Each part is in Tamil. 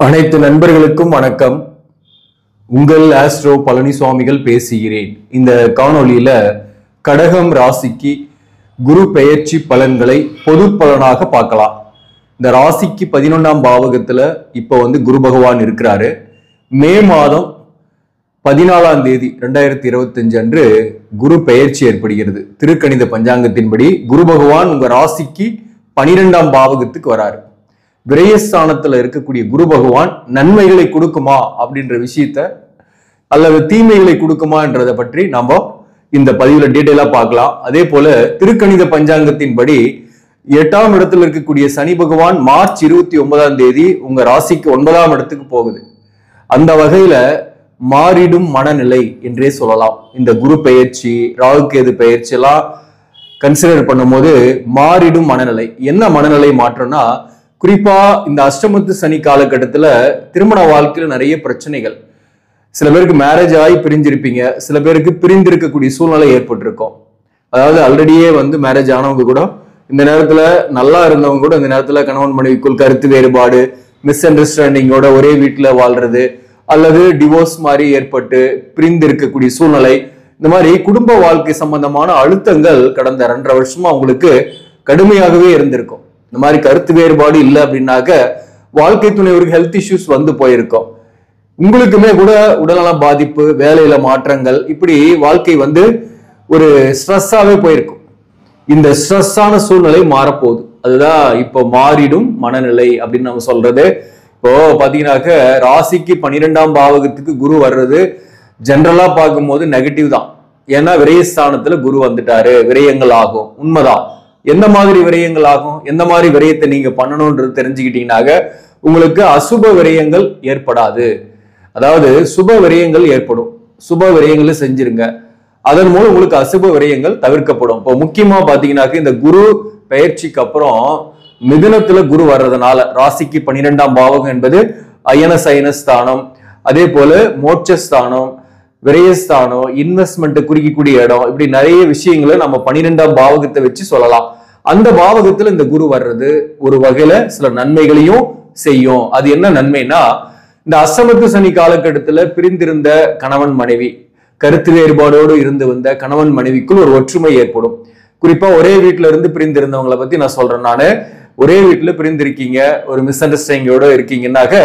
அனைத்து நண்பர்களுக்கும் வணக்கம். உங்கள் ஆஸ்ட்ரோ பழனிசுவாமிகள் பேசுகிறேன். இந்த காணொளியில கடகம் ராசிக்கு குரு பெயர்ச்சி பலன்களை பொது பலனாக பார்க்கலாம். இந்த ராசிக்கு 11ஆம் பாவகத்துல இப்ப குரு பகவான் இருக்கிறாரு. மே மாதம் 14ஆம் தேதி 2025 அன்று குரு பெயர்ச்சி ஏற்படுகிறது. திருக்கணித பஞ்சாங்கத்தின்படி குரு பகவான் உங்க ராசிக்கு 12ஆம் பாவகத்துக்கு வராரு. விரயஸ்தானத்துல இருக்கக்கூடிய குரு பகவான் நன்மைகளை கொடுக்குமா அப்படின்ற விஷயத்த அல்லது தீமைகளை கொடுக்குமா என்றதை பற்றி நாம இந்த பதிவுல டீட்டெயிலா பார்க்கலாம். அதே போல திருக்கணித பஞ்சாங்கத்தின்படி 8ஆம் இடத்துல இருக்கக்கூடிய சனி பகவான் மார்ச் 29ஆம் தேதி உங்க ராசிக்கு 9ஆம் இடத்துக்கு போகுது. அந்த வகையில மாறிடும் மனநிலை என்றே சொல்லலாம். இந்த குரு பெயர்ச்சி, ராகு கேது பெயர்ச்சி எல்லாம் கன்சிடர் பண்ணும்போது மாறிடும் மனநிலை. என்ன மனநிலை மாற்றம்னா, குறிப்பா இந்த அஷ்டமத்து சனி காலகட்டத்துல திருமண வாழ்க்கையில நிறைய பிரச்சனைகள். சில பேருக்கு மேரேஜ் ஆகி பிரிஞ்சிருப்பீங்க, சில பேருக்கு பிரிந்திருக்கக்கூடிய சூழ்நிலை ஏற்பட்டிருக்கும். அதாவது ஆல்ரெடியே மேரேஜ் ஆனவங்க கூட இந்த நேரத்துல நல்லா இருந்தவங்க கூட இந்த நேரத்துல கணவன் மனைவிக்குள் கருத்து வேறுபாடு, மிஸ் அண்டர்ஸ்டாண்டிங்கோட ஒரே வீட்டுல வாழ்றது அல்லது டிவோர்ஸ் மாதிரி ஏற்பட்டு பிரிந்து இருக்கக்கூடிய சூழ்நிலை, இந்த மாதிரி குடும்ப வாழ்க்கை சம்பந்தமான அழுத்தங்கள் கடந்த 2.5 வருஷமா உங்களுக்கு கடுமையாகவே இருந்திருக்கும். இந்த மாதிரி கருத்து வேறுபாடு இல்லை அப்படின்னாக்க வாழ்க்கை துணைவருக்கு ஹெல்த் இஷ்யூஸ் போயிருக்கும். உங்களுக்குமே கூட உடல்நல பாதிப்பு, வேலையில மாற்றங்கள், இப்படி வாழ்க்கை ஒரு ஸ்ட்ரெஸ்ஸாவே போயிருக்கும். இந்த ஸ்ட்ரெஸ்ஸான சூழ்நிலை மாறப்போகுது. அதுதான் இப்போ மாறிடும் மனநிலை அப்படின்னு நம்ம சொல்றது. இப்போ பாத்தீங்கன்னாக்க ராசிக்கு 12ஆம் பாவகத்துக்கு குரு வர்றது ஜெனரலா பார்க்கும்போது நெகட்டிவ் தான். ஏன்னா விரயஸ்தானத்துல குரு வந்துட்டாரு, விரயங்கள் ஆகும். உண்மைதான். எந்த மாதிரி விரயங்கள் ஆகும், எந்த மாதிரி விரயத்தை நீங்க பண்ணணும்ன்றது தெரிஞ்சுக்கிட்டீங்கன்னாக்க உங்களுக்கு அசுப விரயங்கள் ஏற்படாது. அதாவது சுப விரயங்கள் ஏற்படும். சுப விரயங்களை செஞ்சிருங்க. அதன் மூலம் உங்களுக்கு அசுப விரயங்கள் தவிர்க்கப்படும். இப்போ முக்கியமா பாத்தீங்கன்னாக்க இந்த குரு பெயர்ச்சிக்கு அப்புறம் மிதுனத்துல குரு வர்றதுனால ராசிக்கு 12ஆம் பாவகம் என்பது அயன சயன ஸ்தானம், அதே போல மோட்சஸ்தானம், விரயஸ்தானம், இன்வெஸ்ட்மெண்ட் குறிக்கக்கூடிய இடம், இப்படி நிறைய விஷயங்களை நம்ம 12ஆம் பாவகத்தை வச்சு சொல்லலாம். அந்த பாவகத்துல இந்த குரு வர்றது ஒரு வகையில சில நன்மைகளையும் செய்யும். அது என்ன நன்மைனா, இந்த அஷ்டமத்து சனி காலகட்டத்துல பிரிந்திருந்த கணவன் மனைவி, கருத்து வேறுபாடோடு இருந்து வந்த கணவன் மனைவிக்குள் ஒரு ஒற்றுமை ஏற்படும். குறிப்பா ஒரே வீட்டுல இருந்து பிரிந்திருந்தவங்களை பத்தி நான் சொல்றேன். நானு ஒரே வீட்டுல பிரிந்திருக்கீங்க, ஒரு மிஸ் அண்டர்ஸ்டாண்டிங்கோட இருக்கீங்கன்னாக்க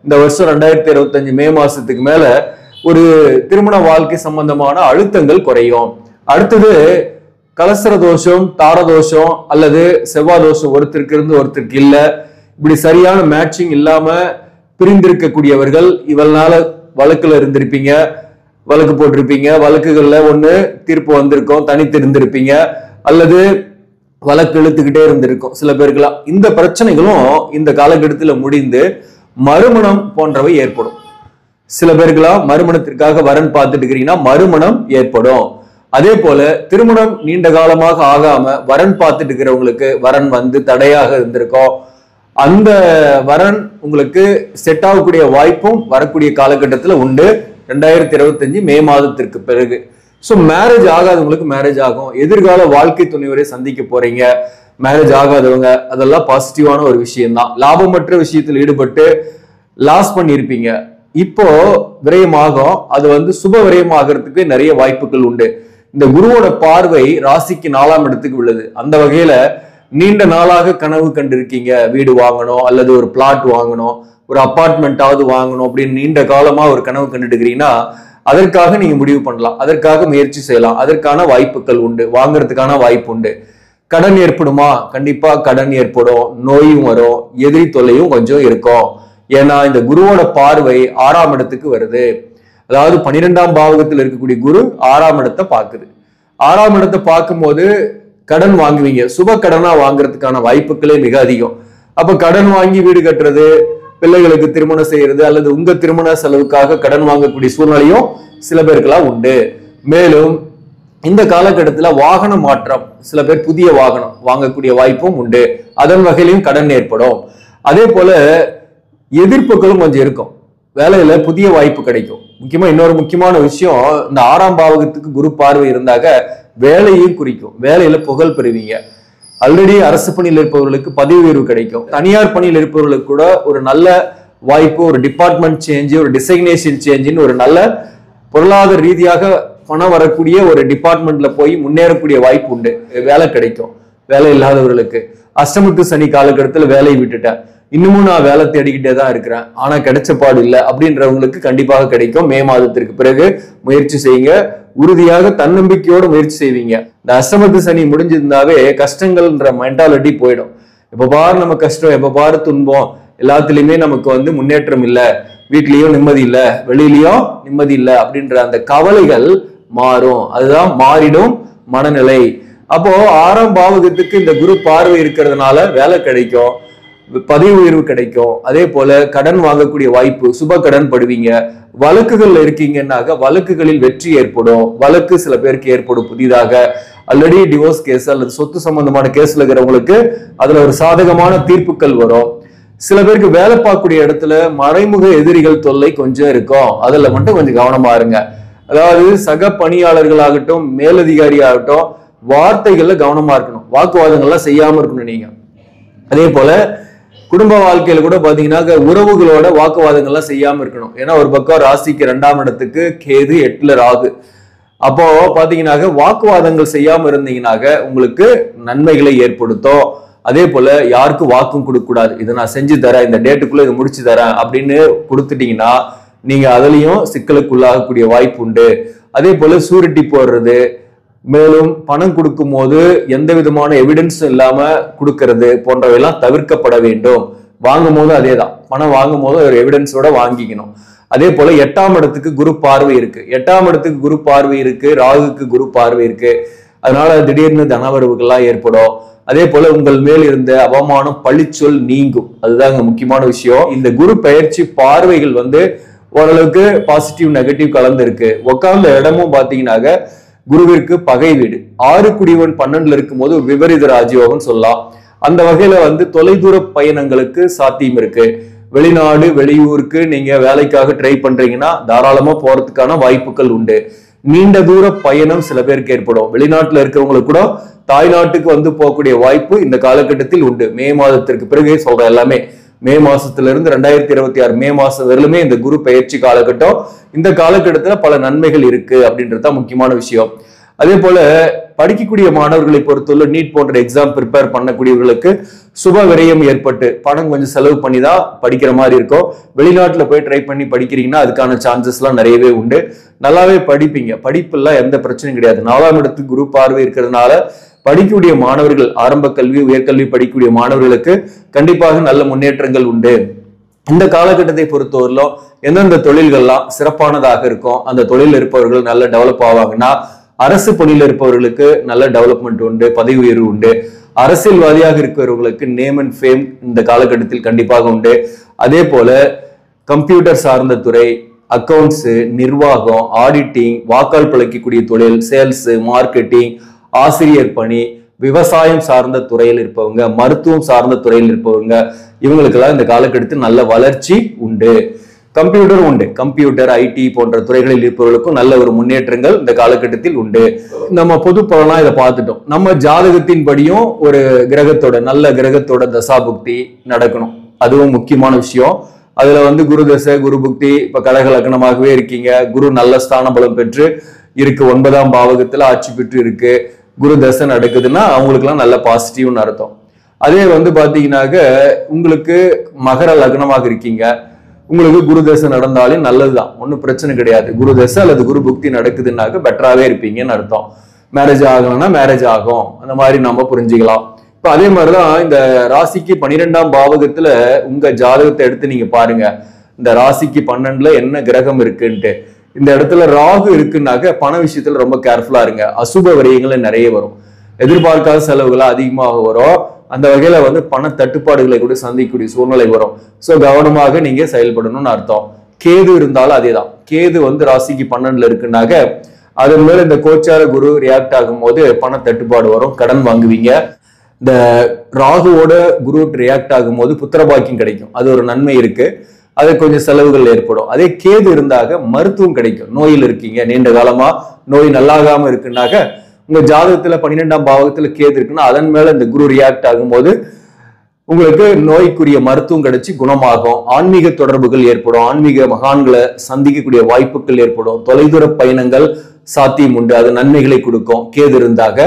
இந்த வருஷம் 2025 மே மாசத்துக்கு மேல ஒரு திருமண வாழ்க்கை சம்பந்தமான அழுத்தங்கள் குறையும். அடுத்தது கலசர தோஷம், தாரதோஷம் அல்லது செவ்வாய் தோஷம் ஒருத்தருக்கு இருந்து ஒருத்தருக்கு இல்ல, இப்படி சரியான மேட்சிங் இல்லாம பிரிந்திருக்கக்கூடியவர்கள் இவனால வழக்குல இருந்திருப்பீங்க, வழக்கு போட்டிருப்பீங்க, வழக்குகள்ல ஒண்ணு தீர்ப்பு வந்திருக்கும், தனித்து இருந்திருப்பீங்க அல்லது வழக்கு இழுத்துக்கிட்டே இருந்திருக்கும் சில பேருக்குலாம். இந்த பிரச்சனைகளும் இந்த காலகட்டத்தில் முடிந்து மறுமணம் போன்றவை ஏற்படும். சில பேருக்குலாம் மறுமணத்திற்காக வரன் பார்த்துட்டு இருக்கிறீங்கன்னா மறுமணம் ஏற்படும். அதே போல திருமணம் நீண்ட காலமாக ஆகாம வரன் பார்த்துட்டு இருக்கிறவங்களுக்கு வரன் தடையாக இருந்திருக்கும். அந்த வரன் உங்களுக்கு செட் ஆகக்கூடிய வாய்ப்பும் வரக்கூடிய காலகட்டத்தில் உண்டு 2025 மே மாதத்திற்கு பிறகு. ஸோ மேரேஜ் ஆகாதவங்களுக்கு மேரேஜ் ஆகும். எதிர்கால வாழ்க்கை துணைவரை சந்திக்க போறீங்க. மேரேஜ் ஆகாதவங்க அதெல்லாம் பாசிட்டிவான ஒரு விஷயம்தான். லாபமற்ற விஷயத்தில் ஈடுபட்டு லாஸ் பண்ணியிருப்பீங்க, இப்போ விரயமாகும். அது சுப விரயமாகிறதுக்கு நிறைய வாய்ப்புகள் உண்டு. இந்த குருவோட பார்வை ராசிக்கு 4ஆம் இடத்துக்கு உள்ளது. அந்த வகையில நீண்ட நாளாக கனவு கண்டிருக்கீங்க, வீடு வாங்கணும் அல்லது ஒரு பிளாட் வாங்கணும், ஒரு அபார்ட்மெண்ட்டாவது வாங்கணும் அப்படின்னு நீண்ட காலமா ஒரு கனவு கண்டுட்டு இருக்கிறீங்கன்னா அதற்காக நீங்க முடிவு பண்ணலாம், அதற்காக முயற்சி செய்யலாம். அதற்கான வாய்ப்புகள் உண்டு, வாங்குறதுக்கான வாய்ப்பு உண்டு. கடன் ஏற்படுமா? கண்டிப்பா கடன் ஏற்படும், நோயும் வரும், எதிரி தொல்லையும் கொஞ்சம் இருக்கும். ஏன்னா இந்த குருவோட பார்வை 6ஆம் இடத்துக்கு வருது. அதாவது 12ஆம் பாவகத்தில் இருக்கக்கூடிய குரு 6ஆம் இடத்தை பார்க்குது. 6ஆம் இடத்தை பார்க்கும்போது கடன் வாங்குவீங்க. சுப கடனா வாங்குறதுக்கான வாய்ப்புகளே மிக அதிகம். அப்ப கடன் வாங்கி வீடு கட்டுறது, பிள்ளைகளுக்கு திருமணம் செய்யறது அல்லது உங்க திருமண செலவுக்காக கடன் வாங்கக்கூடிய சூழ்நிலையும் சில பேருக்கெல்லாம் உண்டு. மேலும் இந்த காலகட்டத்துல வாகன மாற்றம், சில பேர் புதிய வாகனம் வாங்கக்கூடிய வாய்ப்பும் உண்டு. அதன் வகையிலையும் கடன் ஏற்படும். அதே போல எதிர்ப்புகளும் கொஞ்சம் இருக்கும். வேலையில புதிய வாய்ப்பு கிடைக்கும். முக்கியமா இன்னொரு முக்கியமான விஷயம், இந்த 6ஆம் பாவகத்துக்கு குரு பார்வை இருந்தாக வேலையும் குறிக்கும். வேலையில புகழ் பெறுவீங்க. ஆல்ரெடி அரசு பணியில் இருப்பவர்களுக்கு பதவி உயர்வு கிடைக்கும். தனியார் பணியில் இருப்பவர்களுக்கு கூட ஒரு நல்ல வாய்ப்பு, ஒரு டிபார்ட்மெண்ட் சேஞ்ச், ஒரு டிசைக்னேஷன் சேஞ்சுன்னு ஒரு நல்ல பொருளாதார ரீதியாக பணம் வரக்கூடிய ஒரு டிபார்ட்மெண்ட்ல போய் முன்னேறக்கூடிய வாய்ப்பு உண்டு. வேலை கிடைக்கும். வேலை இல்லாதவர்களுக்கு அஷ்டமத்து சனி காலகட்டத்தில் வேலையை விட்டுட்டேன், இன்னமும் நான் வேலை தேடிக்கிட்டே தான் இருக்கிறேன், ஆனா கிடைச்ச பாடு இல்லை அப்படின்றவங்களுக்கு கண்டிப்பாக கிடைக்கும். மே மாதத்திற்கு பிறகு முயற்சி செய்யுங்க. உறுதியாக தன்னம்பிக்கையோடு முயற்சி செய்வீங்க. இந்த அஷ்டமத்து சனி முடிஞ்சிருந்தாவே கஷ்டங்கள்ன்ற மென்டாலிட்டி போயிடும். எப்ப பாரு நம்ம கஷ்டம், எப்ப பாரு துன்பம், எல்லாத்துலயுமே நமக்கு முன்னேற்றம் இல்லை, வீட்லயும் நிம்மதி இல்லை, வெளியிலயும் நிம்மதி இல்லை அப்படின்ற அந்த கவலைகள் மாறும். அதுதான் மாறிடும் மனநிலை. அப்போ 6ஆம் பாவகத்துக்கு இந்த குரு பார்வை இருக்கிறதுனால வேலை கிடைக்கும், பதவி உயர்வு கிடைக்கும். அதே போல கடன் வாங்கக்கூடிய வாய்ப்பு, சுப கடன் படுவீங்க. வழக்குகள் இருக்கீங்கன்னாக்க வழக்குகளில் வெற்றி ஏற்படும். வழக்கு சில பேருக்கு ஏற்படும் புதிதாக. ஆல்ரெடி டிவோர்ஸ் கேஸ் அல்லது சொத்து சம்பந்தமான கேஸ்ல இருக்கிறவங்களுக்கு அதுல ஒரு சாதகமான தீர்ப்புகள் வரும். சில பேருக்கு வேலை பார்க்கக்கூடிய இடத்துல மறைமுக எதிரிகள் தொல்லை கொஞ்சம் இருக்கும். அதுல மட்டும் கொஞ்சம் கவனமா இருங்க. அதாவது சக பணியாளர்களாகட்டும், மேலதிகாரி ஆகட்டும், வார்த்தைகள்ல கவனமா இருக்கணும். வாக்குவாதங்கள்லாம் செய்யாம இருக்கணும் நீங்க. அதே போல குடும்ப வாழ்க்கையில கூட பாத்தீங்கன்னா உறவுகளோட வாக்குவாதங்கள்லாம் செய்யாம இருக்கணும். ஏன்னா ஒரு பக்கம் ராசிக்கு 2ஆம் இடத்துக்கு கேது, 8ல ராகு. அப்போ பாத்தீங்கன்னாக்க வாக்குவாதங்கள் செய்யாம இருந்தீங்கன்னாக்க உங்களுக்கு நன்மைகளை ஏற்படுத்தும். அதே போல யாருக்கும் வாக்கும் கொடுக்க கூடாது. இதை நான் செஞ்சு தரேன், இந்த டேட்டுக்குள்ள இதை முடிச்சு தரேன் அப்படின்னு கொடுத்துட்டீங்கன்னா நீங்க அதுலயும் சிக்கலுக்குள்ளாகக்கூடிய வாய்ப்பு உண்டு. அதே போல சூரிட்டி போடுறது, மேலும் பணம் கொடுக்கும் போது எந்த விதமான எவிடன்ஸும் இல்லாம கொடுக்கறது போன்றவையெல்லாம் தவிர்க்கப்பட வேண்டும். வாங்கும் போது அதேதான், பணம் வாங்கும் போது ஒரு எவிடன்ஸோட வாங்கிக்கணும். அதே போல 8ஆம் இடத்துக்கு குரு பார்வை இருக்கு. 8ஆம் இடத்துக்கு குரு பார்வை இருக்கு, ராகுக்கு குரு பார்வை இருக்கு. அதனால திடீர்னு தனவரவுகள்லாம் ஏற்படும். அதே போல உங்கள் மேல் இருந்த அவமானம், பழிச்சொல் நீங்கும். அதுதாங்க முக்கியமான விஷயம். இந்த குரு பெயர்ச்சி பார்வைகள் ஓரளவுக்கு பாசிட்டிவ் நெகட்டிவ் கலந்து இருக்கு. உட்கார்ந்த இடமும் பாத்தீங்கன்னாக்க குருவிற்கு பகை வீடு. 6 குடிவன் 12ல இருக்கும்போது விபரீத ராஜயோகம் சொல்லலாம். அந்த வகையில தொலைதூர பயணங்களுக்கு சாத்தியம் இருக்கு. வெளிநாடு, வெளியூருக்கு நீங்க வேலைக்காக ட்ரை பண்றீங்கன்னா தாராளமா போறதுக்கான வாய்ப்புகள் உண்டு. நீண்ட தூர பயணம் சில பேருக்கு ஏற்படும். வெளிநாட்டுல இருக்கிறவங்களுக்கு கூட தாய்நாட்டுக்கு போகக்கூடிய வாய்ப்பு இந்த காலகட்டத்தில் உண்டு. மே மாதத்திற்கு பிறகு சொல்ற எல்லாமே, மே மாசத்துல இருந்து 2026 மே மாசம் வரலுமே இந்த குரு பெயர்ச்சி காலகட்டம். இந்த காலகட்டத்துல பல நன்மைகள் இருக்கு அப்படின்றதுதான் முக்கியமான விஷயம். அதே போல படிக்கக்கூடிய மாணவர்களை பொறுத்தவரை நீட் போன்ற எக்ஸாம் ப்ரிப்பேர் பண்ணக்கூடியவர்களுக்கு சுப விரயம் ஏற்பட்டு பணம் கொஞ்சம் செலவு பண்ணி தான் படிக்கிற மாதிரி இருக்கும். வெளிநாட்டுல போய் ட்ரை பண்ணி படிக்கிறீங்கன்னா அதுக்கான சான்சஸ் எல்லாம் நிறையவே உண்டு. நல்லாவே படிப்பீங்க. படிப்புலாம் எந்த பிரச்சனையும் கிடையாது. 4ஆம் இடத்துக்கு குரு பார்வை இருக்கிறதுனால படிக்கக்கூடிய மாணவர்கள், ஆரம்ப கல்வி, உயர்கல்வி படிக்கக்கூடிய மாணவர்களுக்கு கண்டிப்பாக நல்ல முன்னேற்றங்கள் உண்டு. இந்த காலகட்டத்தை பொறுத்தவரையிலும் எந்தெந்த தொழில்கள்லாம் சிறப்பானதாக இருக்கும், அந்த தொழில் இருப்பவர்கள் நல்ல டெவலப் ஆவாங்கன்னா, அரசு பணியில் இருப்பவர்களுக்கு நல்ல டெவலப்மெண்ட் உண்டு, பதவி உயர்வு உண்டு. அரசியல்வாதியாக இருக்கிறவர்களுக்கு நேம் அண்ட் ஃபேம் இந்த காலகட்டத்தில் கண்டிப்பாக உண்டு. அதே போல கம்ப்யூட்டர் சார்ந்த துறை, அக்கவுண்ட்ஸ், நிர்வாகம், ஆடிட்டிங், வாக்கால் பிழைக்கக்கூடிய தொழில், சேல்ஸ், மார்க்கெட்டிங், ஆசிரியர் பணி, விவசாயம் சார்ந்த துறையில் இருப்பவங்க, மருத்துவம் சார்ந்த துறையில் இருப்பவங்க, இவங்களுக்கெல்லாம் இந்த காலகட்டத்தில் நல்ல வளர்ச்சி உண்டு. கம்ப்யூட்டர் உண்டு. கம்ப்யூட்டர், ஐடி போன்ற துறைகளில் இருப்பவர்களுக்கும் நல்ல ஒரு முன்னேற்றங்கள் இந்த காலகட்டத்தில் உண்டு. நம்ம பொது பலனா இதை பார்த்துட்டோம். நம்ம ஜாதகத்தின் படியும் ஒரு கிரகத்தோட, நல்ல கிரகத்தோட தசாபுக்தி நடக்கணும். அதுவும் முக்கியமான விஷயம். அதுல குரு தசை, குரு புக்தி, இப்ப கடக லக்னமாகவே இருக்கீங்க, குரு நல்ல ஸ்தான பலம் பெற்று இருக்கு, 9ஆம் பாவகத்துல ஆட்சி பெற்று இருக்கு, குரு தசை நடக்குதுன்னா அவங்களுக்கு எல்லாம் நல்ல பாசிட்டிவ்னு அர்த்தம். அதே பாத்தீங்கன்னாக்க உங்களுக்கு மகர லக்னமாக இருக்கீங்க, உங்களுக்கு குரு தசை நடந்தாலும் நல்லதுதான், ஒன்றும் பிரச்சனை கிடையாது. குரு தசை அல்லது குரு புக்தி நடக்குதுன்னாக்க பெட்டராகவே இருப்பீங்கன்னு அர்த்தம். மேரேஜ் ஆகணும்னா மேரேஜ் ஆகும், அந்த மாதிரி நம்ம புரிஞ்சுக்கலாம். இப்ப அதே மாதிரிதான் இந்த ராசிக்கு 12ஆம் பாவகத்துல உங்க ஜாதகத்தை எடுத்து நீங்க பாருங்க. இந்த ராசிக்கு 12ல என்ன கிரகம் இருக்குன்ட்டு. இந்த இடத்துல ராகு இருக்குன்னாக்க பண விஷயத்துல ரொம்ப கேர்ஃபுல்லா இருங்க. அசுப விரயங்கள் நிறைய வரும், எதிர்பார்க்காத செலவுகள் அதிகமாக வரும். அந்த வகையில பண தட்டுப்பாடுகளை கூட சந்திக்கக்கூடிய சூழ்நிலை வரும். சோ கவனமாக நீங்க செயல்படணும்னு அர்த்தம். கேது இருந்தாலும் அதேதான். கேது ராசிக்கு 12ல இருக்குன்னாக்க அதன் மேல இந்த கோச்சார குரு ரியாக்ட் ஆகும் போது பண தட்டுப்பாடு வரும், கடன் வாங்குவீங்க. இந்த ராகுவோட குரு ரியாக்ட் ஆகும் போது புத்திரபாக்கியம் கிடைக்கும், அது ஒரு நன்மை இருக்கு. அது கொஞ்சம் செலவுகள் ஏற்படும். அதே கேது இருந்தாக மருத்துவம் கிடைக்கும். நோயில் இருக்கீங்க, நீண்ட காலமா நோய் நல்லாகாம இருக்குன்னாக்க உங்க ஜாதகத்துல 12ஆம் பாவகத்துல கேது இருக்குன்னா அதன் மேல இந்த குரு ரியாக்ட் ஆகும்போது உங்களுக்கு நோய்க்குரிய மருத்துவம் கிடைச்சி குணமாகும். ஆன்மீக தொடர்புகள் ஏற்படும். ஆன்மீக மகான்களை சந்திக்கக்கூடிய வாய்ப்புகள் ஏற்படும். தொலைதூர பயணங்கள் சாத்தியம் உண்டு. அது நன்மைகளை கொடுக்கும் கேது இருந்தாக.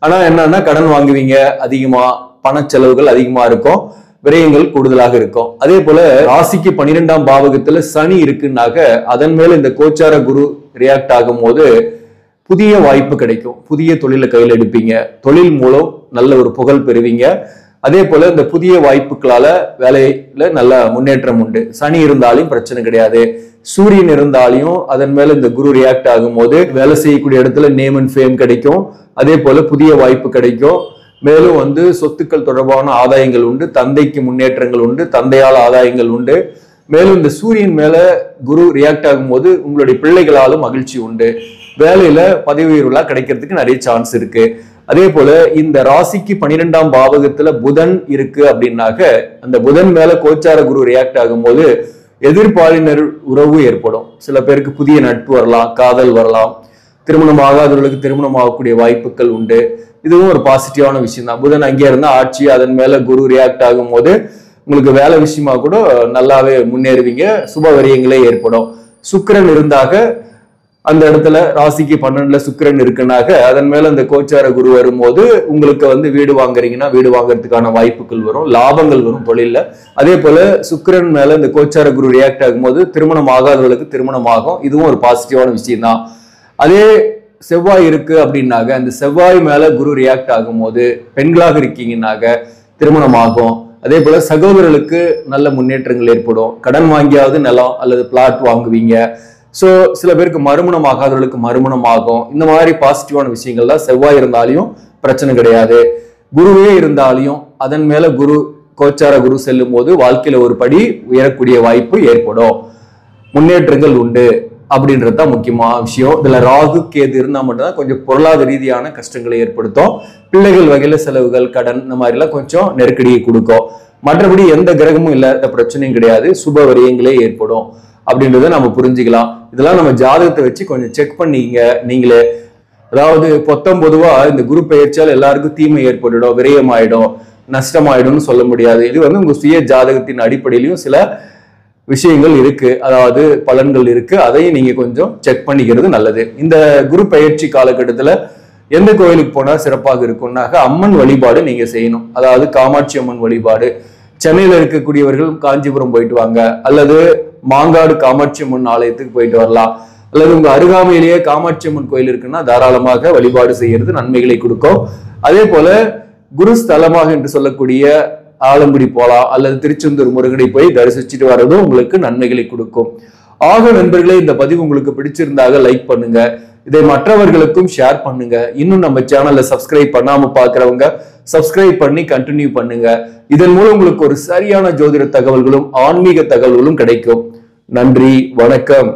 ஆனா என்னன்னா கடன் வாங்குவீங்க, அதிகமா பண செலவுகள் அதிகமா இருக்கும், விரயங்கள் கூடுதலாக இருக்கும். அதே போல ராசிக்கு 12ஆம் பாவகத்துல சனி இருக்குன்னாக அதன் மேல இந்த கோச்சார குரு ரியாக்ட் ஆகும் போது புதிய வாய்ப்பு கிடைக்கும். புதிய தொழிலை கையில் எடுப்பீங்க. தொழில் மூலம் நல்ல ஒரு புகழ் பெறுவீங்க. அதே போல இந்த புதிய வாய்ப்புகளால வேலையில நல்ல முன்னேற்றம் உண்டு. சனி இருந்தாலும் பிரச்சனை கிடையாது. சூரியன் இருந்தாலையும் அதன் மேல இந்த குரு ரியாக்ட் ஆகும் போது வேலை செய்யக்கூடிய இடத்துல நேம் அண்ட் ஃபேம் கிடைக்கும். அதே போல புதிய வாய்ப்பு கிடைக்கும். மேலும் சொத்துக்கள் தொடர்பான ஆதாயங்கள் உண்டு. தந்தைக்கு முன்னேற்றங்கள் உண்டு. தந்தையால் ஆதாயங்கள் உண்டு. மேலும் இந்த சூரியன் மேல குரு ரியாக்ட் ஆகும் போது உங்களுடைய பிள்ளைகளாலும் மகிழ்ச்சி உண்டு. வேலையில பதவி உயர்வுலாம் கிடைக்கிறதுக்கு நிறைய சான்ஸ் இருக்கு. அதே போல இந்த ராசிக்கு 12ஆம் பாவகத்துல புதன் இருக்கு அப்படின்னாக்க அந்த புதன் மேல கோச்சார குரு ரியாக்ட் ஆகும் போது எதிர்பாலினர் உறவு ஏற்படும். சில பேருக்கு புதிய நட்பு வரலாம், காதல் வரலாம், திருமணம் ஆகாதவர்களுக்கு திருமணம் ஆகக்கூடிய வாய்ப்புகள் உண்டு. இதுவும் ஒரு பாசிட்டிவான விஷயம் தான். புதன் அங்கே இருந்தா ஆட்சி, அதன் மேல குரு ரியாக்ட் ஆகும் போது உங்களுக்கு வேலை விஷயமா கூட நல்லாவே முன்னேறுவீங்க. சுப வரியங்களே ஏற்படும். சுக்கிரன் இருந்தாக அந்த இடத்துல ராசிக்கு 12ல சுக்கிரன் இருக்குனாக அதன் மேல அந்த கோச்சார குரு வரும்போது உங்களுக்கு வீடு வாங்குறீங்கன்னா வீடு வாங்குறதுக்கான வாய்ப்புகள் வரும், லாபங்கள் வரும் தொழில. அதே போல சுக்கிரன் மேல இந்த கோச்சார குரு ரியாக்ட் ஆகும்போது திருமணம் ஆகாதவர்களுக்கு திருமணம் ஆகும். இதுவும் ஒரு பாசிட்டிவான விஷயம் தான். அதே செவ்வாய் இருக்கு அப்படின்னாக அந்த செவ்வாய் மேல குரு ரியாக்ட் ஆகும்போது பெண்களாக இருக்கீங்கன்னாக திருமணம் ஆகும். அதே போல சகோதரர்களுக்கு நல்ல முன்னேற்றங்கள் ஏற்படும். கடன் வாங்கியாவது நிலம் அல்லது பிளாட் வாங்குவீங்க. சோ சில பேருக்கு மறுமணம் ஆகாதவர்களுக்கு மறுமணம் ஆகும். இந்த மாதிரி பாசிட்டிவான விஷயங்கள் தான். செவ்வாய் இருந்தாலையும் பிரச்சனை கிடையாது. குருவே இருந்தாலையும் அதன் மேல குரு கோச்சார குரு செல்லும் போது வாழ்க்கையில ஒரு படி உயரக்கூடிய வாய்ப்பு ஏற்படும். முன்னேற்றங்கள் உண்டு அப்படின்றதுதான் முக்கியமான விஷயம். இதுல ராகு கேது இருந்தா மட்டும்தான் கொஞ்சம் பொருளாதார ரீதியான கஷ்டங்களை ஏற்படுத்தும். பிள்ளைகள் வகையில செலவுகள், கடன் இந்த மாதிரி எல்லாம் கொஞ்சம் நெருக்கடியை கொடுக்கும். மற்றபடி எந்த கிரகமும் இல்லாத பிரச்சனையும் கிடையாது. சுப வரியங்களே ஏற்படும் அப்படின்றத நம்ம புரிஞ்சுக்கலாம். இதெல்லாம் நம்ம ஜாதகத்தை வச்சு கொஞ்சம் செக் பண்ணிங்க நீங்களே. அதாவது பொதுவா இந்த குரு பெயர்ச்சியால் எல்லாருக்கும் தீமை ஏற்பட்டுடும், விரயமாயிடும், நஷ்டமாயிடும்னு சொல்ல முடியாது. இது உங்க சுய ஜாதகத்தின் அடிப்படையிலையும் சில விஷயங்கள் இருக்கு, அதாவது பலன்கள் இருக்கு. அதையும் நீங்க கொஞ்சம் செக் பண்ணிக்கிறது நல்லது. இந்த குரு பயிற்சி காலகட்டத்துல எந்த கோயிலுக்கு போனா சிறப்பாக இருக்கும்னாக்க அம்மன் வழிபாடு நீங்க செய்யணும். அதாவது காமாட்சி அம்மன் வழிபாடு. சென்னையில இருக்கக்கூடியவர்கள் காஞ்சிபுரம் போயிட்டு வாங்க, அல்லது மாங்காடு காமாட்சி அம்மன் ஆலயத்துக்கு போயிட்டு வரலாம், அல்லது உங்க அருகாமையிலேயே காமாட்சி அம்மன் கோயில் இருக்குன்னா தாராளமாக வழிபாடு செய்யறது நன்மைகளை கொடுக்கும். அதே போல குரு ஸ்தலமாக என்று சொல்லக்கூடிய ஆலங்குடி போலாம், அல்லது திருச்செந்தூர் முருகனை போய் தரிசிச்சுட்டு வர்றதும் உங்களுக்கு நன்மைகளை கொடுக்கும். ஆக நண்பர்களே, இந்த பதிவு உங்களுக்கு பிடிச்சிருந்தாக லைக் பண்ணுங்க. இதை மற்றவர்களுக்கும் ஷேர் பண்ணுங்க. இன்னும் நம்ம சேனல்ல சப்ஸ்கிரைப் பண்ணாம பாக்குறவங்க சப்ஸ்கிரைப் பண்ணி கண்டினியூ பண்ணுங்க. இதன் மூலம் உங்களுக்கு ஒரு சரியான ஜோதிட தகவல்களும் ஆன்மீக தகவல்களும் கிடைக்கும். நன்றி, வணக்கம்.